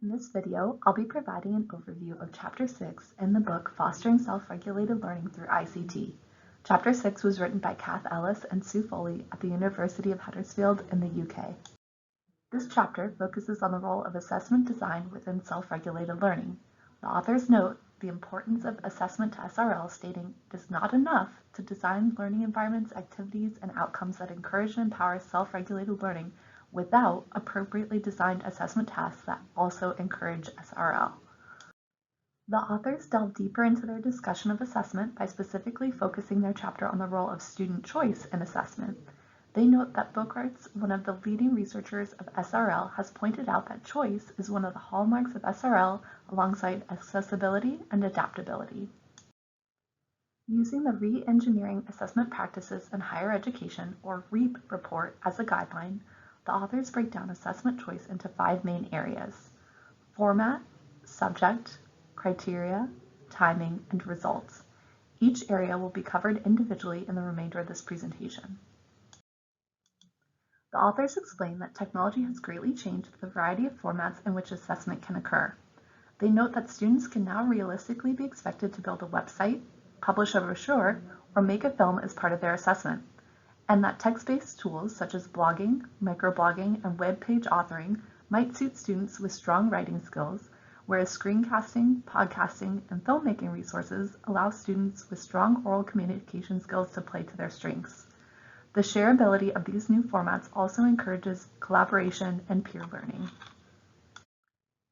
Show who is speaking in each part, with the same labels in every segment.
Speaker 1: In this video, I'll be providing an overview of Chapter 6 in the book Fostering Self-Regulated Learning Through ICT. Chapter 6 was written by Ellis and Folley at the University of Huddersfield in the UK. This chapter focuses on the role of assessment design within self-regulated learning. The authors note the importance of assessment to SRL, stating it is not enough to design learning environments, activities, and outcomes that encourage and empower self-regulated learning without appropriately designed assessment tasks that also encourage SRL. The authors delve deeper into their discussion of assessment by specifically focusing their chapter on the role of student choice in assessment. They note that Bogarts, one of the leading researchers of SRL, has pointed out that choice is one of the hallmarks of SRL alongside accessibility and adaptability. Using the Re-Engineering Assessment Practices in Higher Education, or REAP report, as a guideline, the authors break down assessment choice into 5 main areas: format, subject, criteria, timing, and results. Each area will be covered individually in the remainder of this presentation. The authors explain that technology has greatly changed the variety of formats in which assessment can occur. They note that students can now realistically be expected to build a website, publish a brochure, or make a film as part of their assessment, and that text-based tools such as blogging, microblogging, and web page authoring might suit students with strong writing skills, whereas screencasting, podcasting, and filmmaking resources allow students with strong oral communication skills to play to their strengths. The shareability of these new formats also encourages collaboration and peer learning.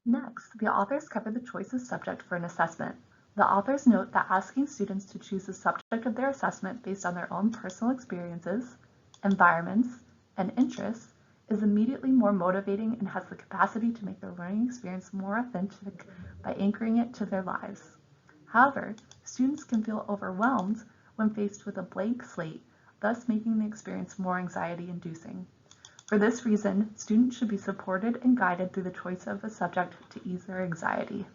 Speaker 1: Next, the authors cover the choice of subject for an assessment. The authors note that asking students to choose the subject of their assessment based on their own personal experiences, environments, and interests is immediately more motivating and has the capacity to make their learning experience more authentic by anchoring it to their lives. However, students can feel overwhelmed when faced with a blank slate, thus making the experience more anxiety-inducing. For this reason, students should be supported and guided through the choice of a subject to ease their anxiety.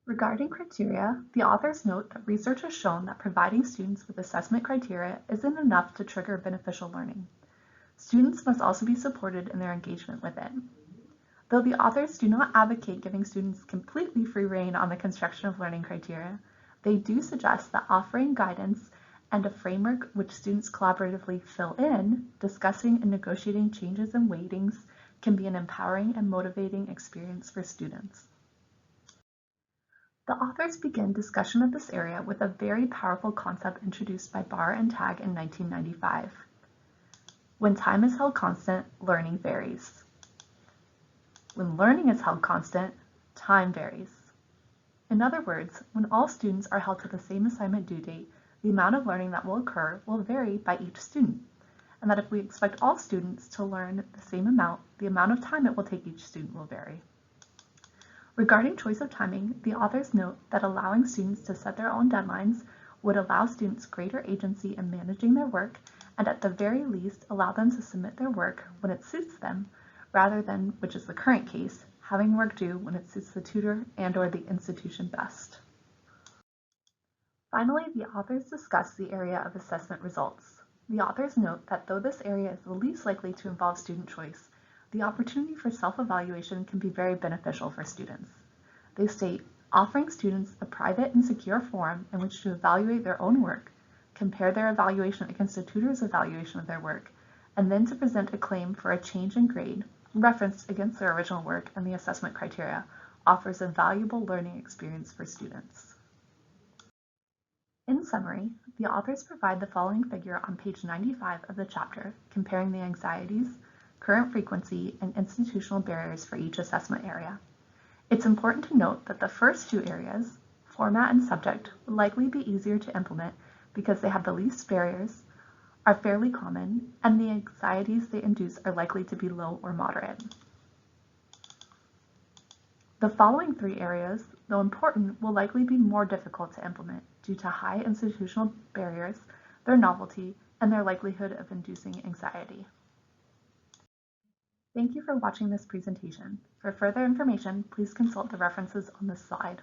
Speaker 1: Regarding criteria, the authors note that research has shown that providing students with assessment criteria isn't enough to trigger beneficial learning. Students must also be supported in their engagement with it. Though the authors do not advocate giving students completely free rein on the construction of learning criteria, they do suggest that offering guidance and a framework which students collaboratively fill in, discussing and negotiating changes and weightings, can be an empowering and motivating experience for students. The authors begin discussion of this area with a very powerful concept introduced by Barr and Tag in 1995. When time is held constant, learning varies. When learning is held constant, time varies. In other words, when all students are held to the same assignment due date, the amount of learning that will occur will vary by each student, and that if we expect all students to learn the same amount, the amount of time it will take each student will vary. Regarding choice of timing, the authors note that allowing students to set their own deadlines would allow students greater agency in managing their work, and at the very least allow them to submit their work when it suits them, rather than, which is the current case, having work due when it suits the tutor and/or the institution best. Finally, the authors discuss the area of assessment results. The authors note that though this area is the least likely to involve student choice, the opportunity for self-evaluation can be very beneficial for students. They state, offering students a private and secure forum in which to evaluate their own work, compare their evaluation against a tutor's evaluation of their work, and then to present a claim for a change in grade, referenced against their original work and the assessment criteria, offers a valuable learning experience for students. In summary, the authors provide the following figure on page 95 of the chapter, comparing the anxieties, current frequency, and institutional barriers for each assessment area. It's important to note that the first 2 areas, format and subject, will likely be easier to implement because they have the least barriers, are fairly common, and the anxieties they induce are likely to be low or moderate. The following 3 areas, though important, will likely be more difficult to implement due to high institutional barriers, their novelty, and their likelihood of inducing anxiety. Thank you for watching this presentation. For further information, please consult the references on this slide.